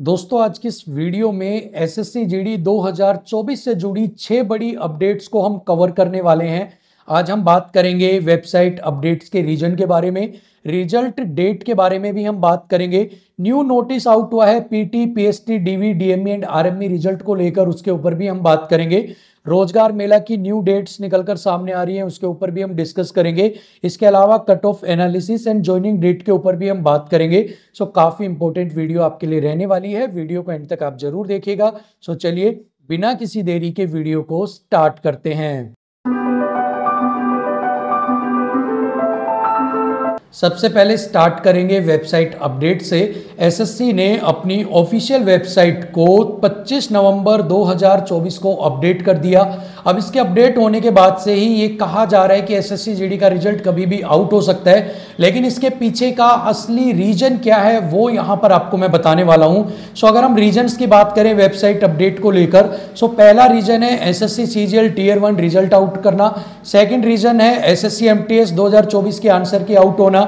दोस्तों आज की इस वीडियो में एसएससी जीडी 2024 से जुड़ी 6 बड़ी अपडेट्स को हम कवर करने वाले हैं। आज हम बात करेंगे वेबसाइट अपडेट्स के रीजन के बारे में, रिजल्ट डेट के बारे में भी हम बात करेंगे। न्यू नोटिस आउट हुआ है PT, PST, DV, DME and RME result को लेकर, उसके ऊपर भी हम बात करेंगे। रोजगार मेला की न्यू डेट्स निकलकर सामने आ रही हैं, उसके ऊपर भी हम डिस्कस करेंगे। इसके अलावा cut off analysis and joining date के ऊपर भी हम बात करेंगे। सो काफी इंपॉर्टेंट वीडियो आपके लिए रहने वाली है, वीडियो को एंड तक आप जरूर देखिएगा। सो चलिए बिना किसी देरी के वीडियो को स्टार्ट करते हैं। सबसे पहले स्टार्ट करेंगे वेबसाइट अपडेट से। एसएससी ने अपनी ऑफिशियल वेबसाइट को 25 नवंबर 2024 को अपडेट कर दिया। अब इसके अपडेट होने के बाद से ही ये कहा जा रहा है कि एसएससी जीडी का रिजल्ट कभी भी आउट हो सकता है, लेकिन इसके पीछे का असली रीजन क्या है वो यहाँ पर आपको मैं बताने वाला हूँ। सो अगर हम रीजन्स की बात करें वेबसाइट अपडेट को लेकर, सो पहला रीजन है SSC CGL tier 1 result out करना। सेकेंड रीजन है एसएससी एमटीएस 2024 के आंसर की आउट होना।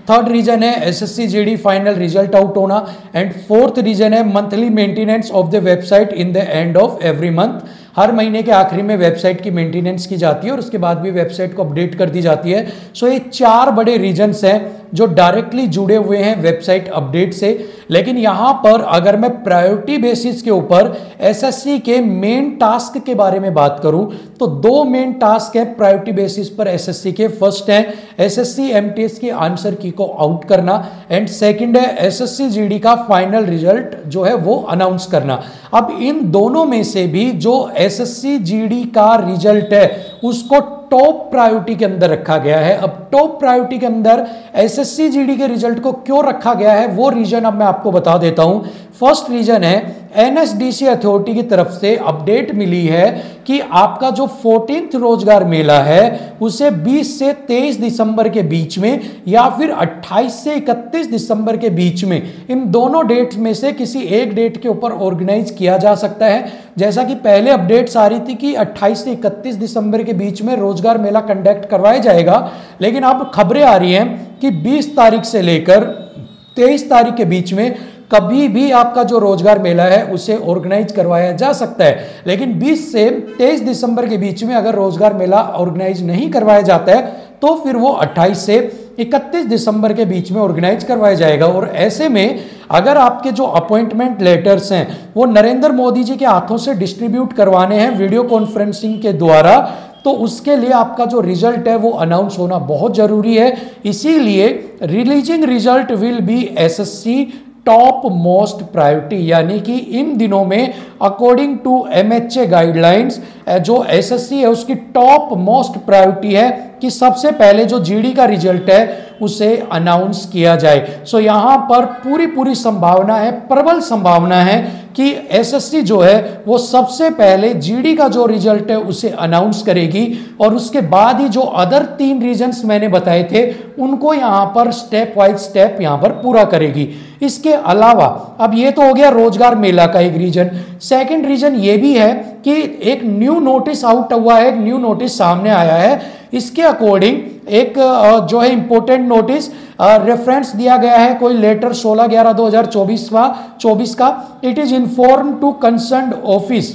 थर्ड रीजन है SSC GD final result out होना। एंड फोर्थ रीजन है monthly maintenance of the website in the end of every month. हर महीने के आखिरी में वेबसाइट की मेंटेनेंस की जाती है और उसके बाद भी वेबसाइट को अपडेट कर दी जाती है। सो ये 4 बड़े रीजन्स हैं जो डायरेक्टली जुड़े हुए हैं वेबसाइट अपडेट से। लेकिन यहां पर अगर मैं प्रायोरिटी बेसिस के ऊपर एसएससी के मेन टास्क के बारे में बात करूं तो 2 मेन टास्क है प्रायोरिटी बेसिस पर एसएससी के। फर्स्ट है एसएससी एमटीएस की आंसर की को आउट करना एंड सेकंड है एसएससी जीडी का फाइनल रिजल्ट जो है वो अनाउंस करना। अब इन दोनों में से भी जो एसएससी जीडी का रिजल्ट है उसको टॉप प्रायोरिटी के अंदर रखा गया है। अब टॉप प्रायोरिटी के अंदर एसएससी जीडी के रिजल्ट को क्यों रखा गया है वो रीजन अब मैं आपको बता देता हूं। फर्स्ट रीजन है एनएसडीसी अथॉरिटी की तरफ से अपडेट मिली है कि आपका जो 14th रोजगार मेला है उसे 20 से 23 दिसंबर के बीच में या फिर 28 से 31 दिसंबर के बीच में, इन दोनों डेट्स में से किसी एक डेट के ऊपर ऑर्गेनाइज किया जा सकता है। जैसा कि पहले अपडेट्स आ रही थी कि 28 से 31 दिसंबर के बीच में रोजगार मेला कंडक्ट करवाया जाएगा, लेकिन अब खबरें आ रही हैं कि 20 तारीख से लेकर 23 तारीख के बीच में कभी भी आपका जो रोजगार मेला है उसे ऑर्गेनाइज करवाया जा सकता है। लेकिन 20 से 23 दिसंबर के बीच में अगर रोजगार मेला ऑर्गेनाइज नहीं करवाया जाता है तो फिर वो 28 से 31 दिसंबर के बीच में ऑर्गेनाइज करवाया जाएगा। और ऐसे में अगर आपके जो अपॉइंटमेंट लेटर्स हैं वो नरेंद्र मोदी जी के हाथों से डिस्ट्रीब्यूट करवाने हैं वीडियो कॉन्फ्रेंसिंग के द्वारा, तो उसके लिए आपका जो रिजल्ट है वो अनाउंस होना बहुत जरूरी है। इसीलिए releasing result will be SSC top most priority, यानी कि इन दिनों में अकॉर्डिंग टू एमएचए गाइडलाइंस जो एसएससी है उसकी टॉप मोस्ट प्रायोरिटी है कि सबसे पहले जो जीडी का रिजल्ट है उसे अनाउंस किया जाए। सो यहां पर पूरी संभावना है, प्रबल संभावना है कि एसएससी जो है वो सबसे पहले जीडी का जो रिजल्ट है उसे अनाउंस करेगी और उसके बाद ही जो अदर 3 रीजन्स मैंने बताए थे उनको यहां पर स्टेप वाइज स्टेप यहां पर पूरा करेगी। इसके अलावा अब ये तो हो गया रोजगार मेला का एक रीजन। सेकंड रीजन ये भी है कि एक न्यू नोटिस आउट हुआ है, एक न्यू नोटिस सामने आया है। इसके अकॉर्डिंग एक जो है इंपॉर्टेंट नोटिस रेफरेंस दिया गया है, कोई लेटर 16/11/2024 का। It is inform to concerned office,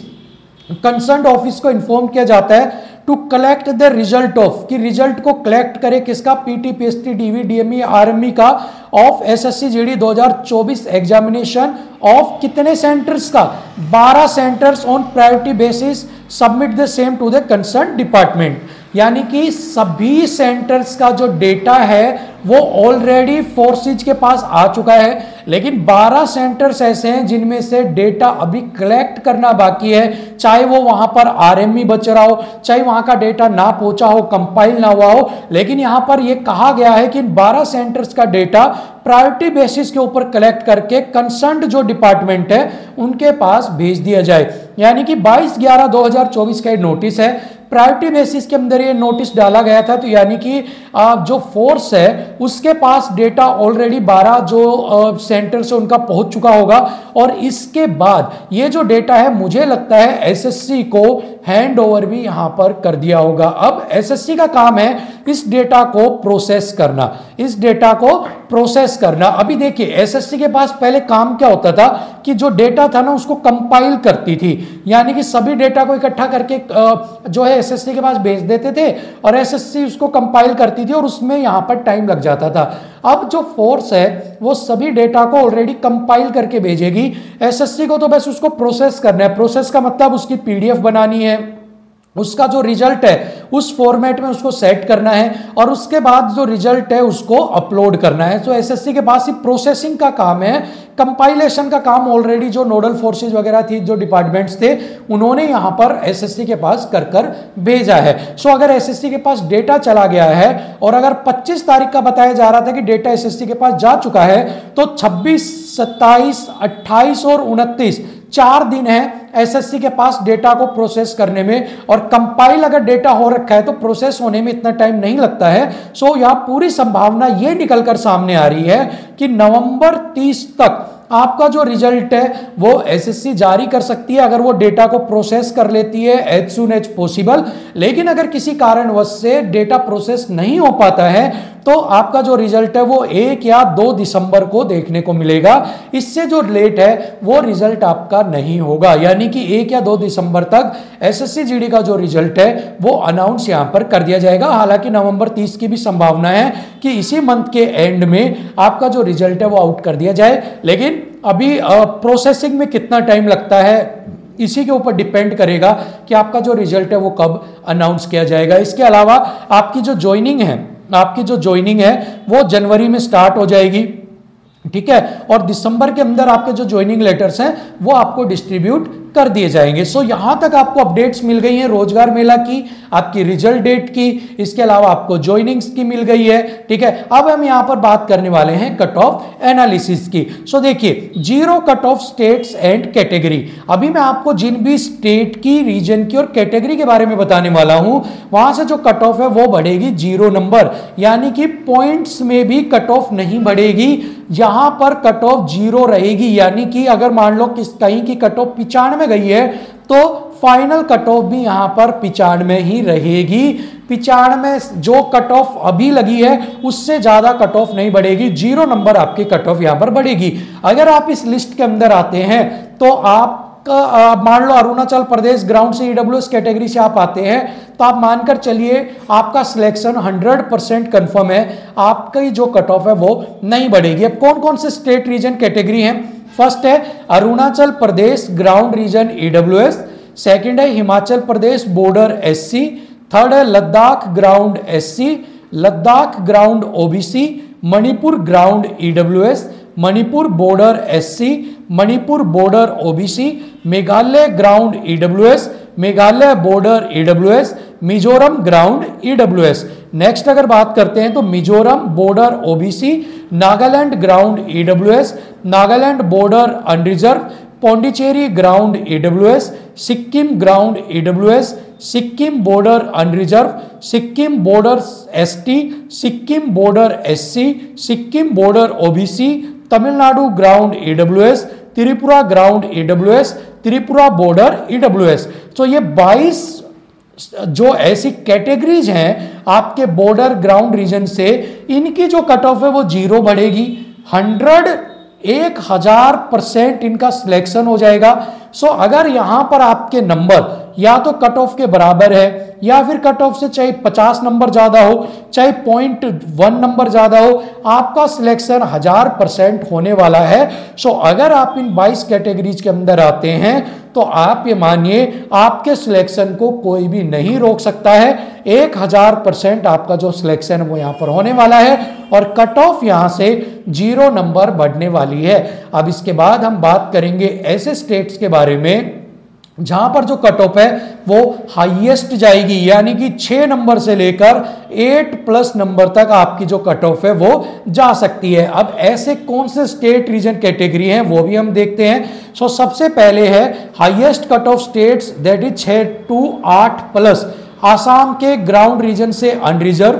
concerned office को इन्फॉर्म किया जाता है to collect the result of, कि रिजल्ट को कलेक्ट करे किसका, PT, PST, DV, DME, RME का of SSC GD 2024 examination of कितने सेंटर्स का, 12 centres on priority basis, submit the same to the concern department. यानी कि सभी सेंटर्स का जो डेटा है वो ऑलरेडी फोर्सेज के पास आ चुका है, लेकिन 12 सेंटर्स ऐसे हैं जिनमें से डेटा अभी कलेक्ट करना बाकी है। चाहे वो वहां पर आरएमई बच रहा हो, चाहे वहां का डेटा ना पहुंचा हो, कंपाइल ना हुआ हो, लेकिन यहां पर यह कहा गया है कि इन 12 सेंटर्स का डेटा प्रायोरिटी बेसिस के ऊपर कलेक्ट करके कंसर्न्ड जो डिपार्टमेंट है उनके पास भेज दिया जाए। यानी कि 22/11/2024 का नोटिस है, प्रायोरिटी बेसिस के अंदर ये नोटिस डाला गया था, तो यानी कि जो फोर्स है उसके पास डेटा ऑलरेडी 12 जो सेंटर से उनका पहुंच चुका होगा। और इसके बाद ये जो डेटा है मुझे लगता है एसएससी को हैंड ओवर भी यहां पर कर दिया होगा। अब एसएससी का काम है इस डेटा को प्रोसेस करना, इस डेटा को प्रोसेस करना। अभी देखिए एसएससी के पास पहले काम क्या होता था कि जो डेटा था ना उसको कंपाइल करती थी, यानी कि सभी डेटा को इकट्ठा करके जो है एसएससी के पास भेज देते थे और एसएससी उसको कंपाइल करती थी और उसमें यहां पर टाइम लग जाता था। अब जो फोर्स है वो सभी डेटा को ऑलरेडी कंपाइल करके भेजेगी, एसएससी को तो बस उसको प्रोसेस करना है। प्रोसेस का मतलब उसकी पीडीएफ बनानी है, उसका जो रिजल्ट है उस फॉर्मेट में उसको सेट करना है और उसके बाद जो रिजल्ट है उसको अपलोड करना है। तो एसएससी के पास ही प्रोसेसिंग का काम है, कंपाइलेशन का काम ऑलरेडी जो नोडल फोर्सेज वगैरह थी, जो डिपार्टमेंट्स थे, उन्होंने यहां पर एसएससी के पास कर भेजा है। सो अगर एसएससी के पास डेटा चला गया है और अगर 25 तारीख का बताया जा रहा था कि डेटा एसएससी के पास जा चुका है, तो 26, 27, 28 और 29 4 दिन है एसएससी के पास डेटा को प्रोसेस करने में। और कंपाइल अगर डेटा हो रखा है तो प्रोसेस होने में इतना टाइम नहीं लगता है। सो यहां पूरी संभावना ये निकलकर सामने आ रही है कि नवंबर 30 तक आपका जो रिजल्ट है वो एसएससी जारी कर सकती है अगर वो डेटा को प्रोसेस कर लेती है एज सून एज पॉसिबल। लेकिन अगर किसी कारणवश से डेटा प्रोसेस नहीं हो पाता है तो आपका जो रिजल्ट है वो 1 या 2 दिसंबर को देखने को मिलेगा। इससे जो लेट है वो रिजल्ट आपका नहीं होगा, यानी कि 1 या 2 दिसंबर तक एसएससी जीडी का जो रिजल्ट है वो अनाउंस यहां पर कर दिया जाएगा। हालांकि नवंबर 30 की भी संभावना है कि इसी मंथ के एंड में आपका जो रिजल्ट है वो आउट कर दिया जाए। लेकिन अभी प्रोसेसिंग में कितना टाइम लगता है इसी के ऊपर डिपेंड करेगा कि आपका जो रिजल्ट है वो कब अनाउंस किया जाएगा। इसके अलावा आपकी जो ज्वाइनिंग है वो जनवरी में स्टार्ट हो जाएगी, ठीक है, और दिसंबर के अंदर आपके जो ज्वाइनिंग लेटर्स हैं वो आपको डिस्ट्रीब्यूट कर दिए जाएंगे। सो यहां तक आपको अपडेट्स मिल गई हैं रोजगार मेला की, आपकी रिजल्ट डेट की, इसके अलावा आपको ज्वाइनिंग्स की मिल गई है, ठीक है। अब हम यहां पर बात करने वाले हैं कट ऑफ एनालिसिस की। सो देखिए 0 cut off states and category. अभी मैं आपको जिन भी स्टेट की, रीजन की और कैटेगरी के बारे में बताने वाला हूं वहां से जो कट ऑफ है वो बढ़ेगी 0 नंबर, यानी कि पॉइंट्स में भी कट ऑफ नहीं बढ़ेगी, यहां पर कट ऑफ 0 रहेगी। यानी कि अगर मान लो कहीं की कट ऑफ 95 गई है तो फाइनल कट ऑफ भी यहां पर 95 ही रहेगी। 95 जो कट ऑफ अभी लगी है उससे ज्यादा कट ऑफ नहीं बढ़ेगी, 0 नंबर आपकी कट ऑफ यहां पर बढ़ेगी। अगर आप इस लिस्ट के अंदर आते हैं तो आप मान लो अरुणाचल प्रदेश ग्राउंड से ईडब्ल्यूएस कैटेगरी से आप आते हैं तो आप मानकर चलिए आपका सिलेक्शन 100% कंफर्म है, आपकी जो कट ऑफ है वो नहीं बढ़ेगी। अब कौन कौन से स्टेट, रीजन, कैटेगरी हैं? फर्स्ट है Arunachal Pradesh ground region EWS, second है Himachal Pradesh border SC, third है Ladakh ground SC, Ladakh ground OBC, Manipur ground EWS, Manipur border SC, Manipur border OBC, Meghalaya ground EWS, Meghalaya border EWS, Mizoram ground EWS. Next अगर बात करते हैं तो Mizoram border OBC, Nagaland ground EWS, Nagaland border unreserved, Pondicherry ground EWS, Sikkim ground EWS, Sikkim border unreserved, Sikkim border ST, Sikkim border SC, Sikkim border OBC, Tamil Nadu ground EWS, Tripura ground EWS, Tripura border EWS. तो ये 22 जो ऐसी categories हैं आपके बॉर्डर ग्राउंड रीजन से, इनकी जो कट ऑफ है वो 0 बढ़ेगी। 1000% इनका सिलेक्शन हो जाएगा। सो अगर यहां पर आपके नंबर या तो कट ऑफ के बराबर है या फिर कट ऑफ से चाहे 50 नंबर ज्यादा हो, चाहे 0.1 नंबर ज्यादा हो, आपका सिलेक्शन 1000% होने वाला है। सो अगर आप इन 22 कैटेगरीज के अंदर आते हैं तो आप ये मानिए आपके सिलेक्शन को कोई भी नहीं रोक सकता है। 1000% आपका जो सिलेक्शन है वो यहां पर होने वाला है और कट ऑफ यहां से 0 नंबर बढ़ने वाली है। अब इसके बाद हम बात करेंगे ऐसे स्टेट्स के बारे में जहां पर जो कट ऑफ है वो हाईएस्ट जाएगी, यानी कि 6 नंबर से लेकर 8+ नंबर तक आपकी जो कट ऑफ है वो जा सकती है। अब ऐसे कौन से स्टेट, रीजन, कैटेगरी हैं वो भी हम देखते हैं। सो सबसे पहले है highest cut off states, that is 6 to 8+। Assam के ग्राउंड रीजन से अनरिजर्व,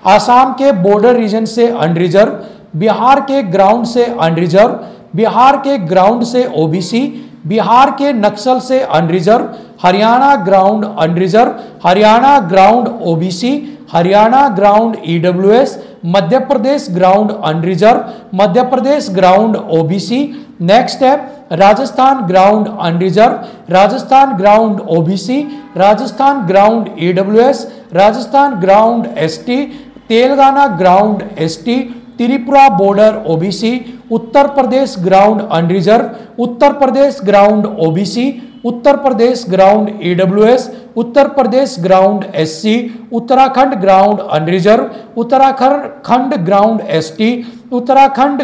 आसाम के बॉर्डर रीजन से अनरिजर्व, बिहार के ग्राउंड से अनरिजर्व, बिहार के ग्राउंड से ओबीसी, बिहार के नक्सल से unreserved, Haryana ground unreserved, Haryana ground OBC, Haryana ground EWS, Madhya Pradesh ground unreserved, Madhya Pradesh ground OBC. Next है Rajasthan ground unreserved, Rajasthan ground OBC, Rajasthan ground EWS, Rajasthan ground ST, Telangana ground ST, Tripura border OBC, Uttar Pradesh ground unreserved, Uttar Pradesh ground OBC, Uttar Pradesh ground EWS, Uttar Pradesh ground SC, Uttarakhand ground unreserved, Uttarakhand ground ST, Uttarakhand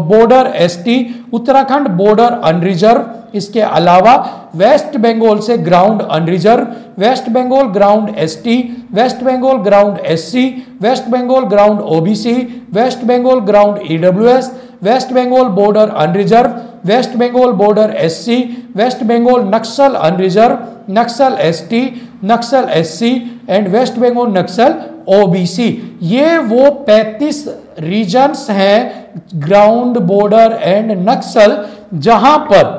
border ST, Uttarakhand border unreserved. इसके अलावा वेस्ट बंगाल से ground unreserved, West Bengal ground ST, West Bengal ground SC, West Bengal ground OBC, West Bengal ground EWS, West Bengal border unreserved, West Bengal border SC, West Bengal Naxal unreserved, Naxal ST, Naxal SC and West Bengal Naxal OBC. ये वो 35 regions हैं ground border and नक्सल जहां पर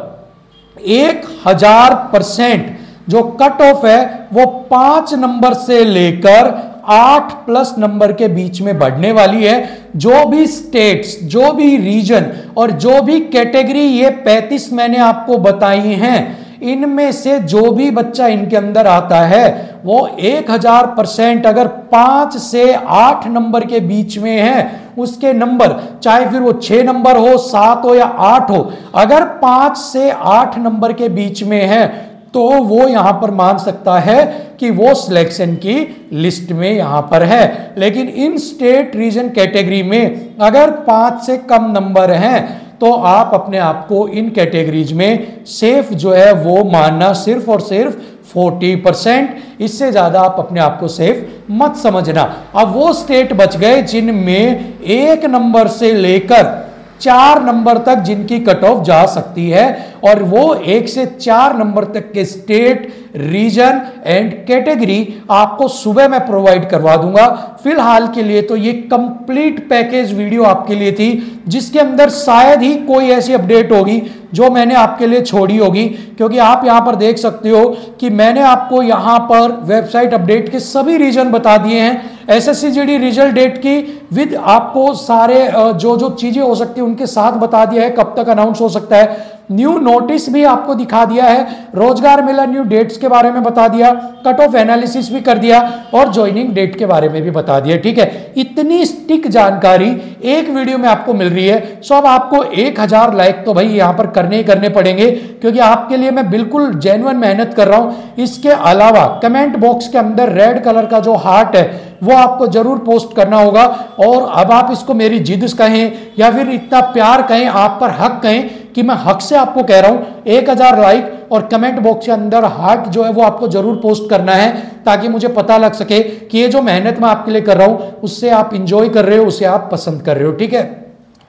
1000% जो cut off है वो 5 नंबर से लेकर 8+ नंबर के बीच में बढ़ने वाली है। जो भी स्टेट्स, जो भी रीजन और जो भी कैटेगरी ये 35 मैंने आपको बताई हैं, इनमें से जो भी बच्चा इनके अंदर आता है वो 1000% अगर 5 से 8 नंबर के बीच में है, उसके नंबर चाहे फिर वो 6 नंबर हो, 7 हो या 8 हो, अगर 5 से 8 नंबर के बीच में है तो वो यहां पर मान सकता है कि वो सिलेक्शन की लिस्ट में यहां पर है। लेकिन इन स्टेट रीजन कैटेगरी में अगर 5 से कम नंबर हैं तो आप अपने आप को इन कैटेगरीज में सेफ जो है वो मानना सिर्फ और सिर्फ 40%, इससे ज्यादा आप अपने आप को सेफ मत समझना। अब वो स्टेट बच गए जिनमें 1 नंबर से लेकर 4 नंबर तक जिनकी कट ऑफ जा सकती है, और वो 1 से 4 नंबर तक के स्टेट रीजन एंड कैटेगरी आपको सुबह मैं प्रोवाइड करवा दूंगा। फिलहाल के लिए तो ये कंप्लीट पैकेज वीडियो आपके लिए थी, जिसके अंदर शायद ही कोई ऐसी अपडेट होगी जो मैंने आपके लिए छोड़ी होगी, क्योंकि आप यहां पर देख सकते हो कि मैंने आपको यहां पर वेबसाइट अपडेट के सभी रीजन बता दिए हैं। एसएससी जीडी रिजल्ट डेट की विद आपको सारे जो जो चीजें हो सकती है उनके साथ बता दिया है, कब तक अनाउंस हो सकता है। न्यू नोटिस भी आपको दिखा दिया है, रोजगार मेला न्यू डेट्स के बारे में बता दिया, कट ऑफ एनालिसिस भी कर दिया और ज्वाइनिंग डेट के बारे में भी बता दिया। ठीक है, इतनी स्टिक जानकारी एक वीडियो में आपको मिल रही है। सो अब आपको 1000 लाइक तो भाई यहां पर करने ही करने पड़ेंगे, क्योंकि आपके लिए मैं बिल्कुल जेन्युइन मेहनत कर रहा हूं। इसके अलावा कमेंट बॉक्स के अंदर रेड कलर का जो हार्ट है वो आपको जरूर पोस्ट करना होगा। और अब आप इसको मेरी जिद कहें या फिर इतना प्यार कहें, आप पर हक कहें, कि मैं हक से आपको कह रहा हूं 1000 लाइक और कमेंट बॉक्स के अंदर हार्ट जो है वो आपको जरूर पोस्ट करना है, ताकि मुझे पता लग सके कि ये जो मेहनत मैं आपके लिए कर रहा हूं उससे आप इंजॉय कर रहे हो, उसे आप पसंद कर रहे हो। ठीक है,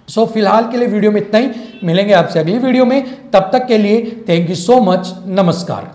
सो फिलहाल के लिए वीडियो में इतना ही, मिलेंगे आपसे अगली वीडियो में। तब तक के लिए थैंक यू सो मच, नमस्कार।